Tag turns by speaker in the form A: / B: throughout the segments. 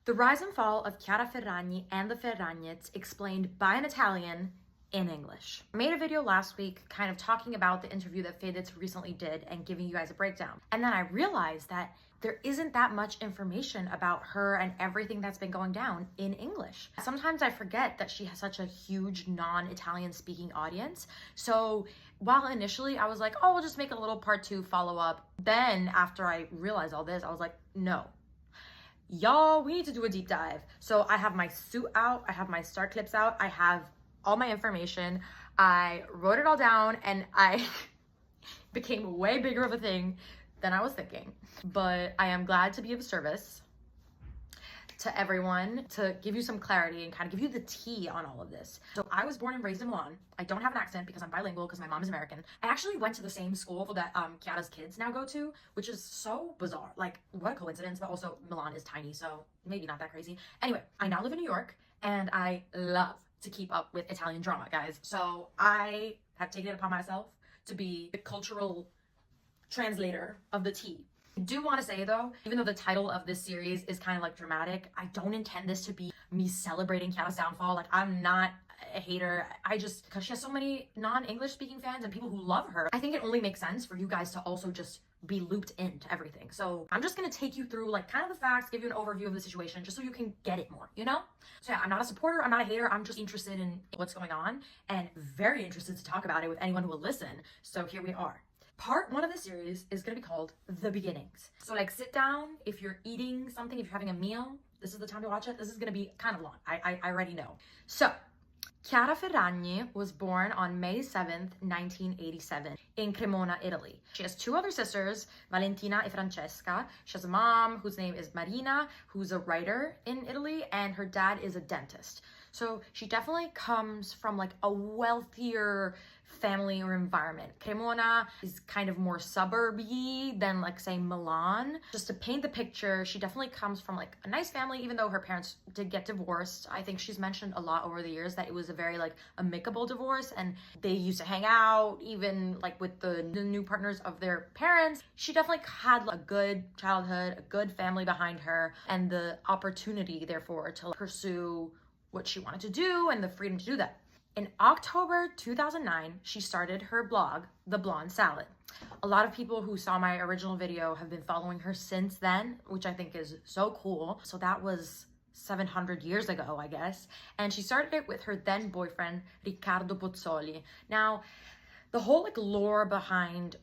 A: The rise and fall of Chiara Ferragni and the Ferragnez explained by an Italian in English. I made a video last week kind of talking about the interview that Fedez recently did and giving you guys a breakdown. And then I realized that there isn't that much information about her and everything that's been going down in English. Sometimes I forget that she has such a huge non-Italian speaking audience. So while initially I was like, oh, we'll just make a little part 2 follow-up. Then after I realized all this, I was like, no. Y'all, we need to do a deep dive. So I have my suit out, I have my start clips out, I have all my information. I wrote it all down and I became way bigger of a thing than I was thinking. But I am glad to be of service to everyone, to give you some clarity and kind of give you the tea on all of this. So I was born and raised in Milan. I don't have an accent because I'm bilingual because my mom is American. I actually went to the same school that Chiara's kids now go to, which is so bizarre. Like, what a coincidence, but also Milan is tiny, so maybe not that crazy. Anyway, I now live in New York and I love to keep up with Italian drama, guys. So I have taken it upon myself to be the cultural translator of the tea. I do want to say though, even though the title of this series is kind of like dramatic, I don't intend this to be me celebrating Chiara's downfall. Like, I'm not a hater. Because she has so many non-English speaking fans and people who love her, I think it only makes sense for you guys to also just be looped into everything. So I'm just gonna take you through like kind of the facts, give you an overview of the situation just so you can get it more, you know? So yeah, I'm not a supporter, I'm not a hater, I'm just interested in what's going on and very interested to talk about it with anyone who will listen. So here we are. Part 1 of the series is going to be called The Beginnings. So like sit down, if you're eating something, if you're having a meal, this is the time to watch it. This is going to be kind of long. I already know. So Chiara Ferragni was born on May 7th, 1987 in Cremona, Italy. She has 2 other sisters, Valentina and Francesca. She has a mom whose name is Marina, who's a writer in Italy, and her dad is a dentist. So she definitely comes from like a wealthier family or environment. Cremona is kind of more suburby than like say Milan. Just to paint the picture, she definitely comes from like a nice family, even though her parents did get divorced. I think she's mentioned a lot over the years that it was a very like amicable divorce and they used to hang out even like with the new partners of their parents. She definitely had a good childhood, a good family behind her, and the opportunity therefore to pursue what she wanted to do and the freedom to do that. In October 2009, she started her blog, The Blonde Salad. A lot of people who saw my original video have been following her since then, which I think is so cool. So that was 700 years ago, I guess. And she started it with her then boyfriend, Riccardo Pozzoli. Now, the whole like lore behind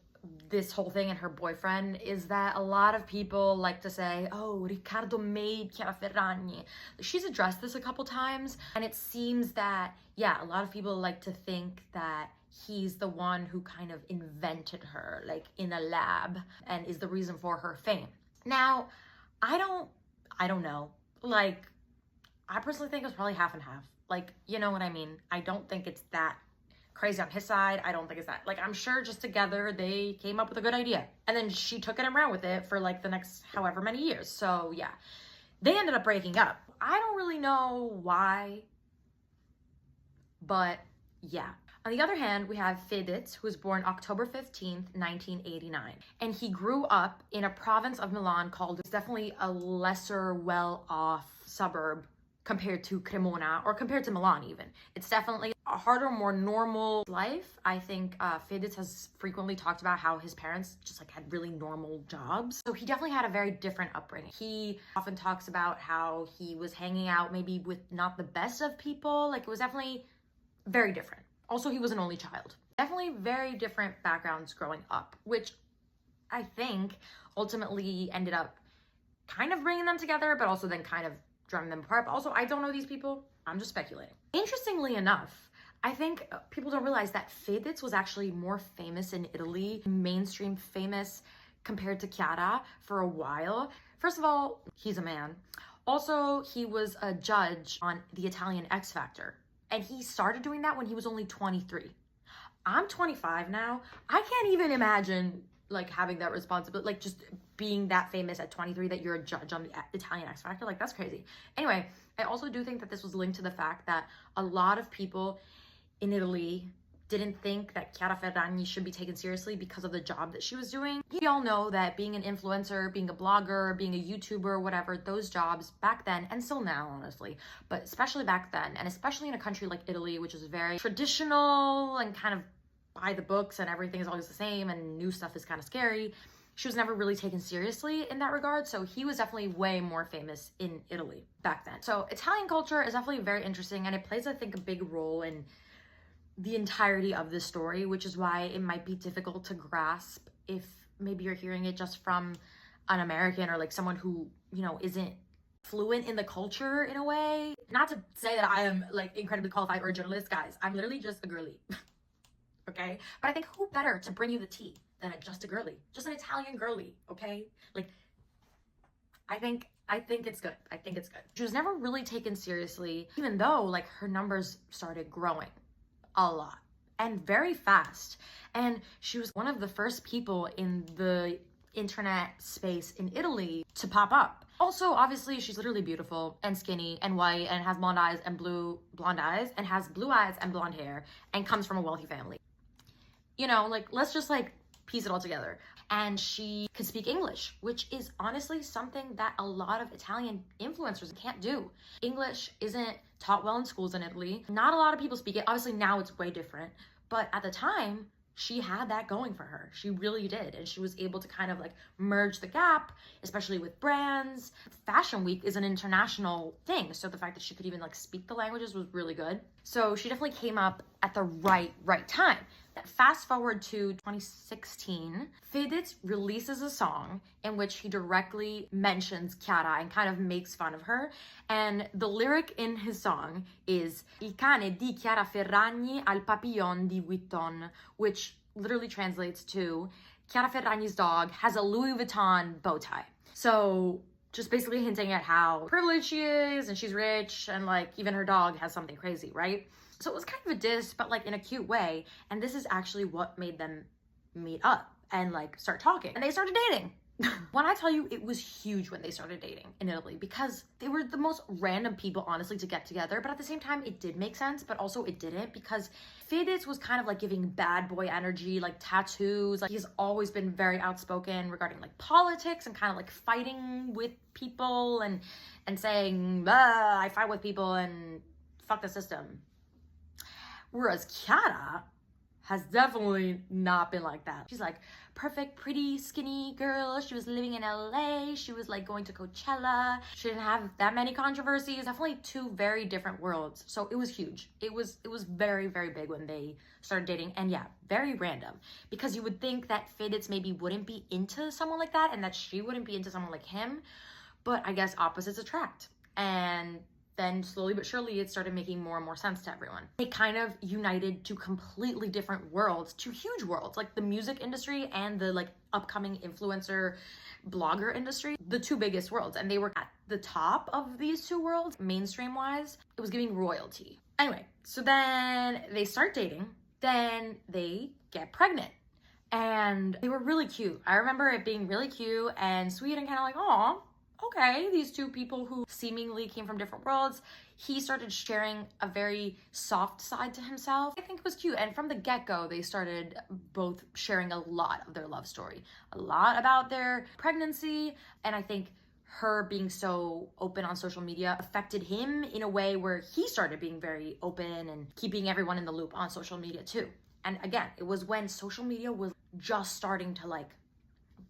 A: this whole thing and her boyfriend is that a lot of people like to say, oh, Riccardo made Chiara Ferragni. She's addressed this a couple times and it seems that, yeah, a lot of people like to think that he's the one who kind of invented her like in a lab and is the reason for her fame. Now, I don't know. Like, I personally think it was probably half and half. Like, you know what I mean? I don't think it's that crazy on his side. I don't think it's that. Like, I'm sure just together they came up with a good idea. And then she took it and ran with it for like the next however many years. So yeah, they ended up breaking up. I don't really know why, but yeah. On the other hand, we have Fedez, who was born October 15th, 1989. And he grew up in a province of Milan called, it's definitely a lesser well-off suburb compared to Cremona or compared to Milan even. It's definitely a harder, more normal life. I think Fedez has frequently talked about how his parents just like had really normal jobs. So he definitely had a very different upbringing. He often talks about how he was hanging out maybe with not the best of people. Like, it was definitely very different. Also, he was an only child. Definitely very different backgrounds growing up, which I think ultimately ended up kind of bringing them together, but also then kind of driving them apart. But also, I don't know these people. I'm just speculating. Interestingly enough, I think people don't realize that Fedez was actually more famous in Italy, mainstream famous compared to Chiara for a while. First of all, he's a man. Also, he was a judge on the Italian X Factor. And he started doing that when he was only 23. I'm 25 now. I can't even imagine like having that responsibility, like just being that famous at 23 that you're a judge on the Italian X Factor. Like, that's crazy. Anyway, I also do think that this was linked to the fact that a lot of people in Italy didn't think that Chiara Ferragni should be taken seriously because of the job that she was doing. We all know that being an influencer, being a blogger, being a YouTuber, whatever, those jobs back then, and still now, honestly, but especially back then, and especially in a country like Italy, which is very traditional and kind of by the books and everything is always the same and new stuff is kind of scary, she was never really taken seriously in that regard. So he was definitely way more famous in Italy back then. So Italian culture is definitely very interesting, and it plays, I think, a big role in the entirety of this story, which is why it might be difficult to grasp if maybe you're hearing it just from an American or like someone who, you know, isn't fluent in the culture in a way. Not to say that I am like incredibly qualified or a journalist, guys. I'm literally just a girly. Okay? But I think who better to bring you the tea than just a girly? Just an Italian girly, okay? Like, I think it's good. I think it's good. She was never really taken seriously, even though like her numbers started growing a lot and very fast. And she was one of the first people in the internet space in Italy to pop up. Also, obviously, she's literally beautiful and skinny and white and has blonde eyes and blonde eyes and has blue eyes and blonde hair and comes from a wealthy family. You know, like, let's just like piece it all together. And she could speak English, which is honestly something that a lot of Italian influencers can't do. English isn't taught well in schools in Italy. Not a lot of people speak it. Obviously now it's way different, but at the time she had that going for her. She really did. And she was able to kind of like merge the gap, especially with brands. Fashion Week is an international thing. So the fact that she could even like speak the languages was really good. So she definitely came up at the right time. Fast forward to 2016, Fedez releases a song in which he directly mentions Chiara and kind of makes fun of her. And the lyric in his song is Il cane di Chiara Ferragni al papillon di Vuitton, which literally translates to Chiara Ferragni's dog has a Louis Vuitton bow tie. So just basically hinting at how privileged she is and she's rich and like even her dog has something crazy, right? So it was kind of a diss, but like in a cute way. And this is actually what made them meet up and like start talking. And they started dating. When I tell you, it was huge when they started dating in Italy because they were the most random people, honestly, to get together. But at the same time, it did make sense, but also it didn't because Fedez was kind of like giving bad boy energy, like tattoos. Like he's always been very outspoken regarding like politics and kind of like fighting with people and saying, I fight with people and fuck the system. Whereas Chiara has definitely not been like that. She's like perfect, pretty, skinny girl. She was living in LA. She was like going to Coachella. She didn't have that many controversies. Definitely two very different worlds. So it was huge. It was very, very big when they started dating. And yeah, very random. Because you would think that Fedez maybe wouldn't be into someone like that and that she wouldn't be into someone like him. But I guess opposites attract. And then slowly but surely it started making more and more sense to everyone. They kind of united to completely different worlds, two huge worlds, like the music industry and the like upcoming influencer blogger industry, the two biggest worlds. And they were at the top of these two worlds, mainstream wise. It was giving royalty. Anyway, so then they start dating, then they get pregnant. And they were really cute. I remember it being really cute and sweet and kind of like, aw, okay, these two people who seemingly came from different worlds, he started sharing a very soft side to himself. I think it was cute. And from the get-go, they started both sharing a lot of their love story, a lot about their pregnancy. And I think her being so open on social media affected him in a way where he started being very open and keeping everyone in the loop on social media too. And again, it was when social media was just starting to like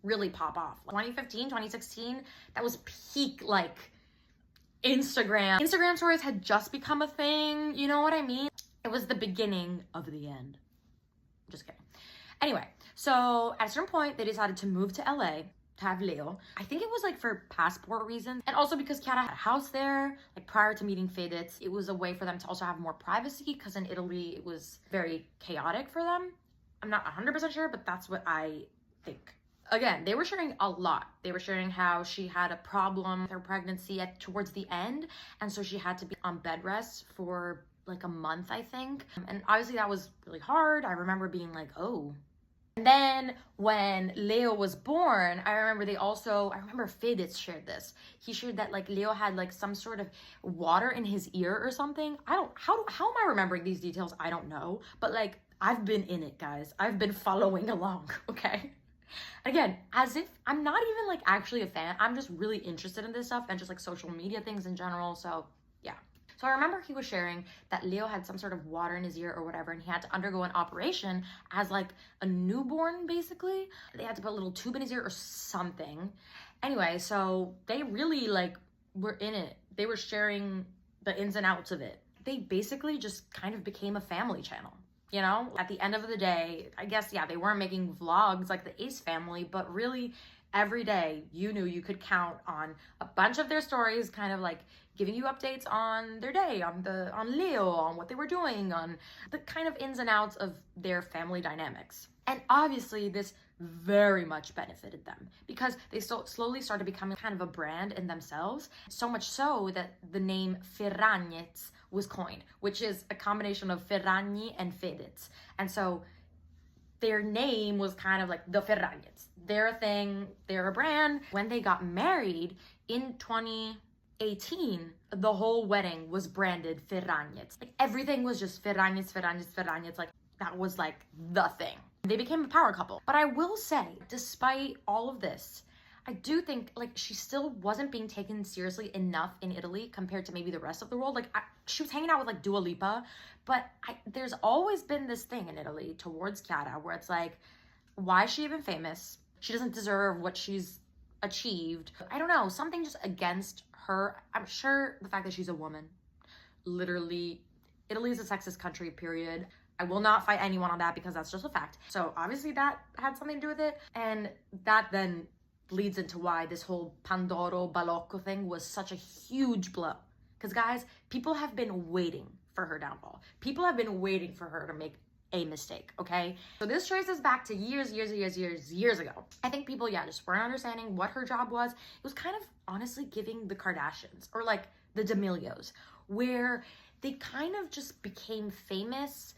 A: really pop off. 2015, 2016, that was peak like Instagram. Instagram stories had just become a thing, you know what I mean? It was the beginning of the end. Just kidding. Anyway, so at a certain point, they decided to move to LA to have Leo. I think it was like for passport reasons. And also because Chiara had a house there, like prior to meeting Fedez, it was a way for them to also have more privacy because in Italy, it was very chaotic for them. I'm not 100% sure, but that's what I think. Again, they were sharing a lot. They were sharing how she had a problem with her pregnancy towards the end. And so she had to be on bed rest for like a month, I think. And obviously that was really hard. I remember being like, oh. And then when Leo was born, I remember Fedez shared this. He shared that like Leo had like some sort of water in his ear or something. How am I remembering these details? I don't know. But like I've been in it, guys. I've been following along, okay? Again, as if I'm not even like actually a fan. I'm just really interested in this stuff and just like social media things in general. So yeah. So I remember he was sharing that Leo had some sort of water in his ear or whatever, and he had to undergo an operation as like a newborn, basically. They had to put a little tube in his ear or something. Anyway, so they really like were in it. They were sharing the ins and outs of it. They basically just kind of became a family channel. You know, at the end of the day, I guess, yeah, they weren't making vlogs like the Ace family, but really every day you knew you could count on a bunch of their stories, kind of like giving you updates on their day, on Leo, on what they were doing, on the kind of ins and outs of their family dynamics. And obviously this very much benefited them because they slowly started becoming kind of a brand in themselves, so much so that the name Ferragnez was coined, which is a combination of Ferragni and Fedez. And so their name was kind of like the Ferragnez. They're a thing, they're a brand. When they got married in 2018, the whole wedding was branded Ferragnez. Like everything was just Ferragnez, Ferragnez, Ferragnez. Like that was like the thing. They became a power couple. But I will say, despite all of this, I do think like she still wasn't being taken seriously enough in Italy compared to maybe the rest of the world. Like she was hanging out with like Dua Lipa, but there's always been this thing in Italy towards Chiara where it's like, why is she even famous? She doesn't deserve what she's achieved. I don't know, something just against her. I'm sure the fact that she's a woman, literally, Italy is a sexist country, period. I will not fight anyone on that because that's just a fact. So obviously that had something to do with it. And that then leads into why this whole Pandoro Balocco thing was such a huge blow. Because guys, people have been waiting for her downfall. People have been waiting for her to make a mistake, okay? So this traces back to years ago. I think people, yeah, just weren't understanding what her job was. It was kind of honestly giving the Kardashians or like the D'Amelios, where they kind of just became famous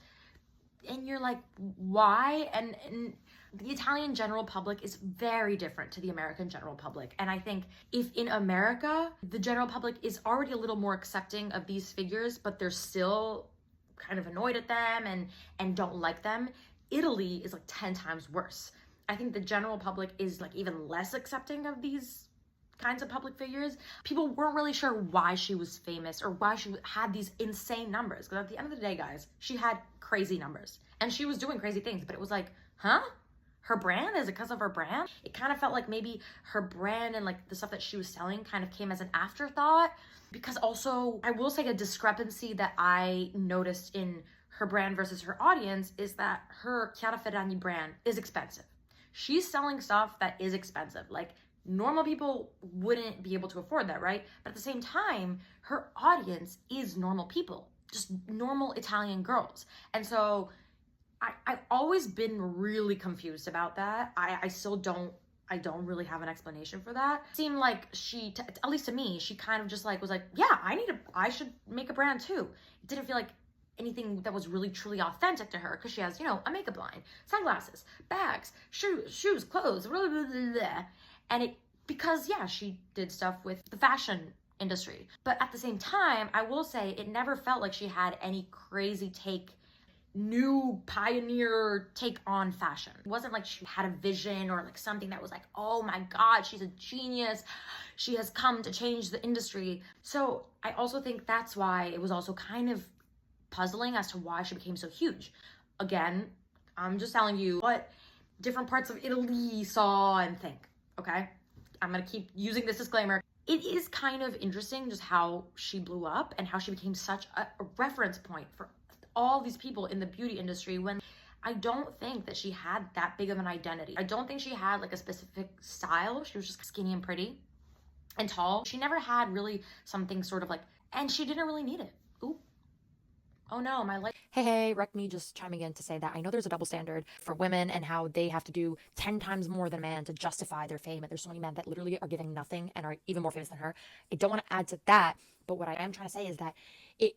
A: and you're like, why? And the Italian general public is very different to the American general public. And I think if in America, the general public is already a little more accepting of these figures, but they're still kind of annoyed at them and don't like them, Italy is like 10 times worse. I think the general public is like even less accepting of these kinds of public figures. People weren't really sure why she was famous or why she had these insane numbers. Because at the end of the day, guys, she had crazy numbers and she was doing crazy things, but it was like, huh? Her brand? Is it because of her brand? It kind of felt like maybe her brand and like the stuff that she was selling kind of came as an afterthought. Because also, I will say a discrepancy that I noticed in her brand versus her audience is that her Chiara Ferragni brand is expensive. She's selling stuff that is expensive. Like normal people wouldn't be able to afford that, right? But at the same time, her audience is normal people, just normal Italian girls. And so I've always been really confused about that. I still don't really have an explanation for that. It seemed like she, at least to me, she kind of just like was like, yeah, I should make a brand too. It didn't feel like anything that was really truly authentic to her because she has, you know, a makeup line, sunglasses, bags, shoes, clothes, blah, blah, blah, blah. And it, because yeah, she did stuff with the fashion industry. But at the same time, I will say it never felt like she had any crazy new pioneer take on fashion. It wasn't like she had a vision or like something that was like, oh my God, she's a genius. She has come to change the industry. So I also think that's why it was also kind of puzzling as to why she became so huge. Again, I'm just telling you what different parts of Italy saw and think, okay? I'm gonna keep using this disclaimer. It is kind of interesting just how she blew up and how she became such a reference point for all these people in the beauty industry when I don't think that she had that big of an identity. I don't think she had like a specific style. She was just skinny and pretty and tall. She never had really something sort of like, and she didn't really need it. Ooh. Oh no, my life.
B: Hey, wreck me just chiming in to say that I know there's a double standard for women and how they have to do 10 times more than a man to justify their fame. And there's so many men that literally are giving nothing and are even more famous than her. I don't want to add to that, but what I am trying to say is that it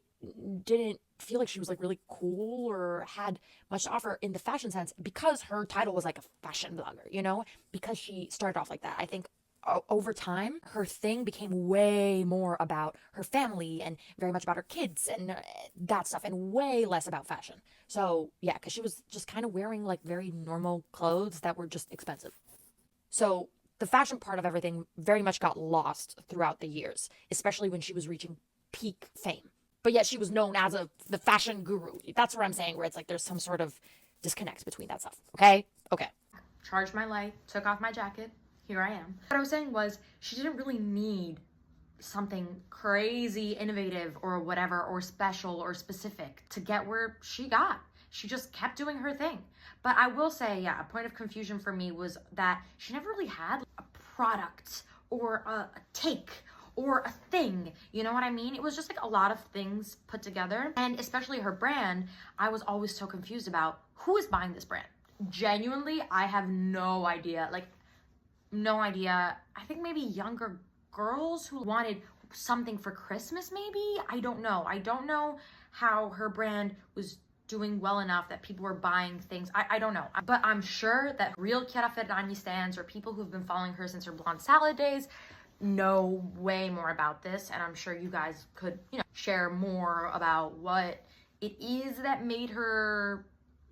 B: didn't feel like she was like really cool or had much to offer in the fashion sense because her title was like a fashion blogger, you know, because she started off like that. I think over time, her thing became way more about her family and very much about her kids and that stuff, and way less about fashion. So yeah, because she was just kind of wearing like very normal clothes that were just expensive. So the fashion part of everything very much got lost throughout the years, especially when she was reaching peak fame. But yet she was known as the fashion guru. That's what I'm saying, where it's like there's some sort of disconnect between that stuff. Okay? Okay.
A: Charged my light, took off my jacket. Here I am. What I was saying was she didn't really need something crazy innovative or whatever, or special or specific to get where she got. She just kept doing her thing. But I will say, yeah, a point of confusion for me was that she never really had a product or a take or a thing. You know what I mean? It was just like a lot of things put together. And especially her brand, I was always so confused about who is buying this brand. Genuinely, I have no idea. Like, no idea. I think maybe younger girls who wanted something for Christmas, maybe? I don't know. I don't know how her brand was doing well enough that people were buying things. I don't know. But I'm sure that real Chiara Ferragni stands, or people who've been following her since her blonde salad days, know way more about this. And I'm sure you guys could, share more about what it is that made her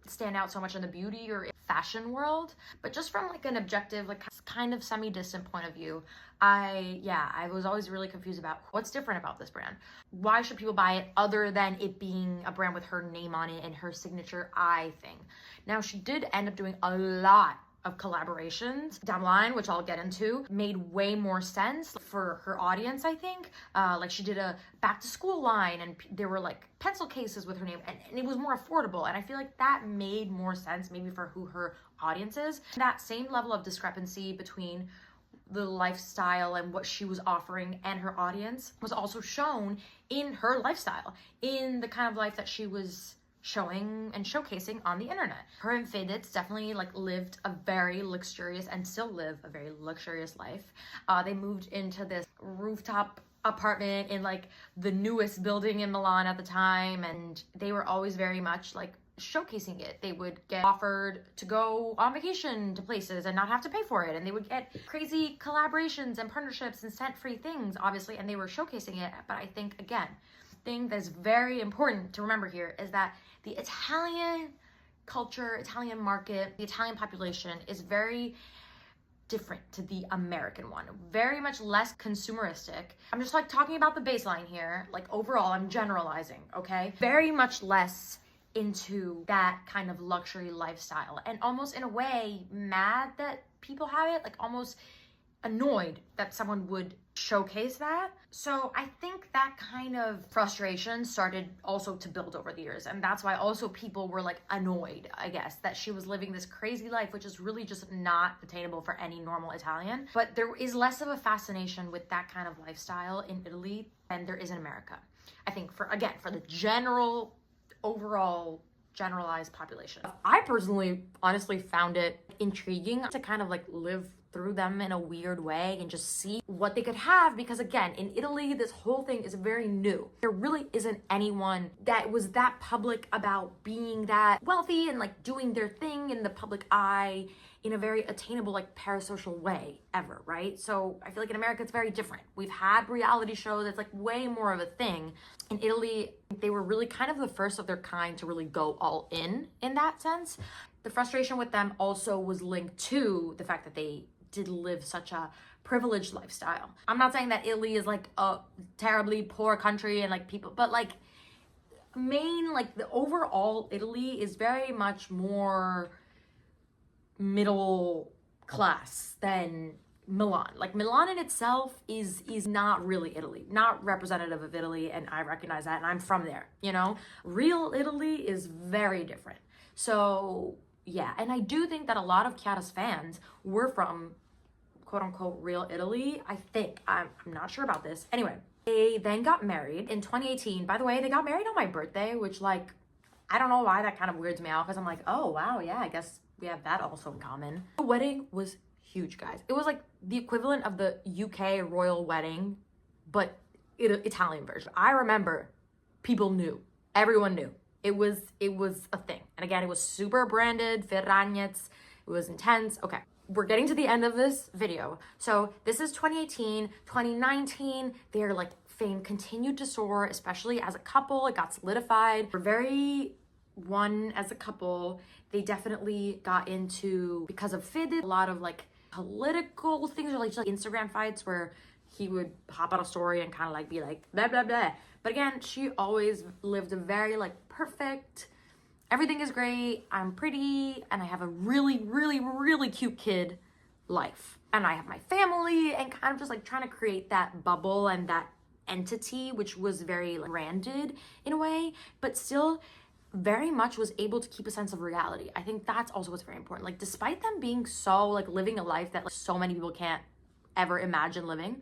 A: stand out so much in the beauty or fashion world. But just from like an objective, like kind of semi-distant point of view, I was always really confused about what's different about this brand. Why should people buy it other than it being a brand with her name on it and her signature eye thing? Now, she did end up doing a lot of collaborations down the line, which I'll get into, made way more sense for her audience, I think. Like she did a back to school line, and there were like pencil cases with her name, and it was more affordable. And I feel like that made more sense maybe for who her audience is. That same level of discrepancy between the lifestyle and what she was offering and her audience was also shown in her lifestyle, in the kind of life that she was showing and showcasing on the internet. Her and Fedez definitely like lived a very luxurious, and still live a very luxurious life. They moved into this rooftop apartment in like the newest building in Milan at the time, and they were always very much like showcasing it. They would get offered to go on vacation to places and not have to pay for it, and they would get crazy collaborations and partnerships and scent free things, obviously, and they were showcasing it. But I think, again, thing that's very important to remember here is that the Italian culture, Italian market, the Italian population is very different to the American one. Very much less consumeristic. I'm just like talking about the baseline here. Like overall, I'm generalizing, okay? Very much less into that kind of luxury lifestyle, and almost in a way mad that people have it, like almost annoyed that someone would showcase that. So I think that kind of frustration started also to build over the years, and that's why also people were like annoyed, I guess, that she was living this crazy life, which is really just not attainable for any normal Italian. But there is less of a fascination with that kind of lifestyle in Italy than there is in America. I think for the general overall generalized population. I personally honestly found it intriguing to kind of like live through them in a weird way and just see what they could have, because again, in Italy, this whole thing is very new. There really isn't anyone that was that public about being that wealthy and like doing their thing in the public eye in a very attainable, like parasocial way ever, right? So I feel like in America, it's very different. We've had reality shows that's like way more of a thing. In Italy, they were really kind of the first of their kind to really go all in that sense. The frustration with them also was linked to the fact that they did live such a privileged lifestyle. I'm not saying that Italy is like a terribly poor country and like people, but like the overall Italy is very much more middle class than Milan. Like Milan in itself is not really Italy, not representative of Italy, and I recognize that, and I'm from there, Real Italy is very different. So yeah, and I do think that a lot of Chiara's fans were from quote unquote real Italy, I think. I'm not sure about this. Anyway, they then got married in 2018. By the way, they got married on my birthday, which like, I don't know why that kind of weirds me out, because I'm like, oh wow, yeah, I guess we have that also in common. The wedding was huge, guys. It was like the equivalent of the UK royal wedding, but Italian version. I remember people knew, everyone knew. It was a thing. And again, it was super branded, Ferragnez. It was intense. Okay. we're getting to the end of this video. So this is 2018, 2019, their like fame continued to soar, especially as a couple. It got solidified. They're very one as a couple. They definitely got into, because of Fedez, a lot of like political things, or like just like Instagram fights where he would hop on a story and kind of like be like blah blah blah. But again, she always lived a very like perfect, everything is great, I'm pretty, and I have a really, really, really cute kid life. And I have my family, and kind of just like trying to create that bubble and that entity, which was very like branded in a way, but still very much was able to keep a sense of reality. I think that's also what's very important. Like, despite them being so like living a life that like so many people can't ever imagine living,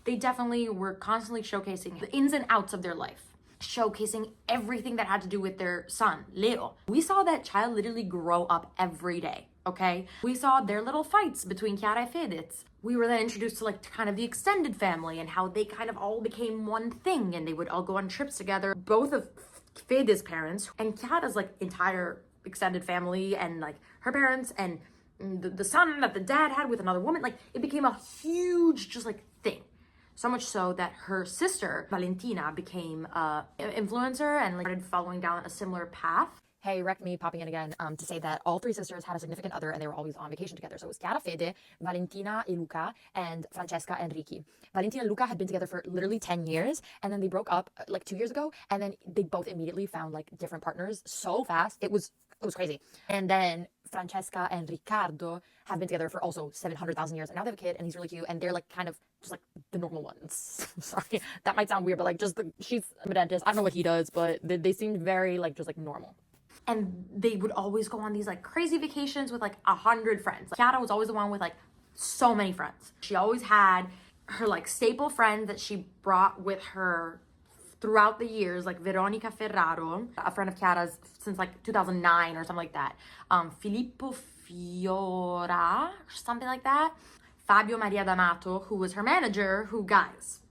A: they definitely were constantly showcasing the ins and outs of their life, showcasing everything that had to do with their son, Leo. We saw that child literally grow up every day, okay? We saw their little fights between Chiara and Fedez. We were then introduced to like kind of the extended family and how they kind of all became one thing, and they would all go on trips together. Both of Fedez's parents and Chiara's like entire extended family, and like her parents, and the son that the dad had with another woman, like it became a huge just like thing. So much so that her sister, Valentina, became an influencer and like started following down a similar path.
B: Hey, wrecked me popping in again to say that all three sisters had a significant other and they were always on vacation together. So it was Chiara, Fede, Valentina e Luca, and Francesca and Ricky. Valentina and Luca had been together for literally 10 years, and then they broke up like 2 years ago, and then they both immediately found like different partners so fast. It was crazy. And then Francesca and Riccardo have been together for also 700,000 years, and now they have a kid, and he's really cute, and they're like kind of just like the normal ones. Sorry, that might sound weird, but like just she's a dentist. I don't know what he does, but they seemed very like just like normal.
A: And they would always go on these like crazy vacations with like 100 friends. Like, Chiara was always the one with like so many friends. She always had her like staple friend that she brought with her throughout the years, like Veronica Ferraro, a friend of Chiara's since like 2009 or something like that. Filippo Fiora, something like that. Fabio Maria D'Amato, who was her manager, who, guys,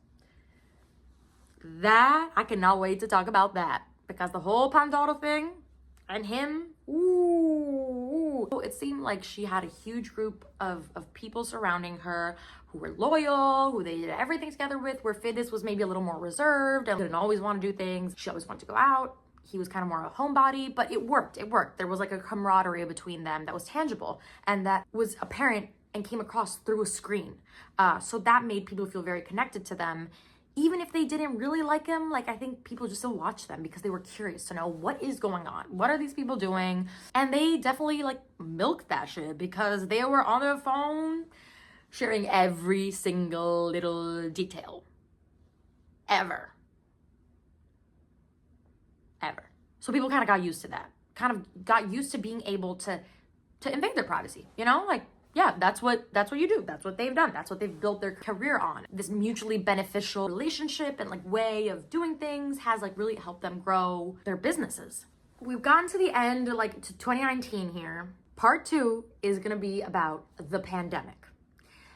A: that, I cannot wait to talk about that, because the whole Pandoro thing and him, ooh, it seemed like she had a huge group of people surrounding her who were loyal, who they did everything together with, where Fedez was maybe a little more reserved and didn't always want to do things. She always wanted to go out. He was kind of more of a homebody, but it worked. There was like a camaraderie between them that was tangible and that was apparent and came across through a screen. So that made people feel very connected to them. Even if they didn't really like him, like I think people just still watched them because they were curious to know what is going on. What are these people doing? And they definitely like milked that shit because they were on their phone sharing every single little detail. Ever. So people kind of got used to that. Kind of got used to being able to invade their privacy, you know? Like, yeah, that's what you do. That's what they've done. That's what they've built their career on. This mutually beneficial relationship and like way of doing things has like really helped them grow their businesses. We've gotten to the end, like to 2019 here. Part 2 is gonna be about the pandemic,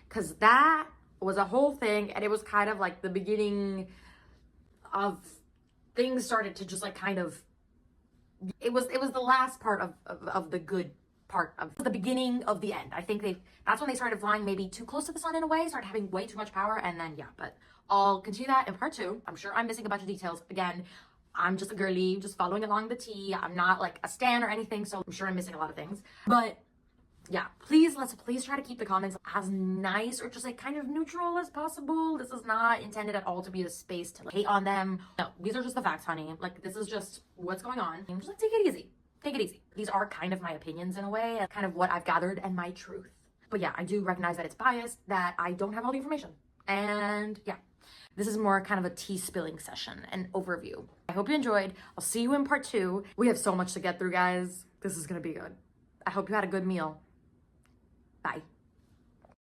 A: because that was a whole thing, and it was kind of like the beginning of things started to just like kind of, it was the last part of the good part of the beginning of the end. I think that's when they started flying maybe too close to the sun in a way, started having way too much power, and then yeah, but I'll continue that in part 2. I'm sure I'm missing a bunch of details. Again, I'm just a girly, just following along the tea. I'm not like a stan or anything, so I'm sure I'm missing a lot of things. But yeah, please try to keep the comments as nice or just like kind of neutral as possible. This is not intended at all to be a space to like, hate on them. No, these are just the facts, honey. Like, this is just what's going on. And just like, take it easy. Take it easy. These are kind of my opinions in a way, kind of what I've gathered and my truth. But yeah, I do recognize that it's biased, that I don't have all the information. And yeah, this is more kind of a tea spilling session, an overview. I hope you enjoyed. I'll see you in part 2. We have so much to get through, guys. This is gonna be good. I hope you had a good meal. Bye.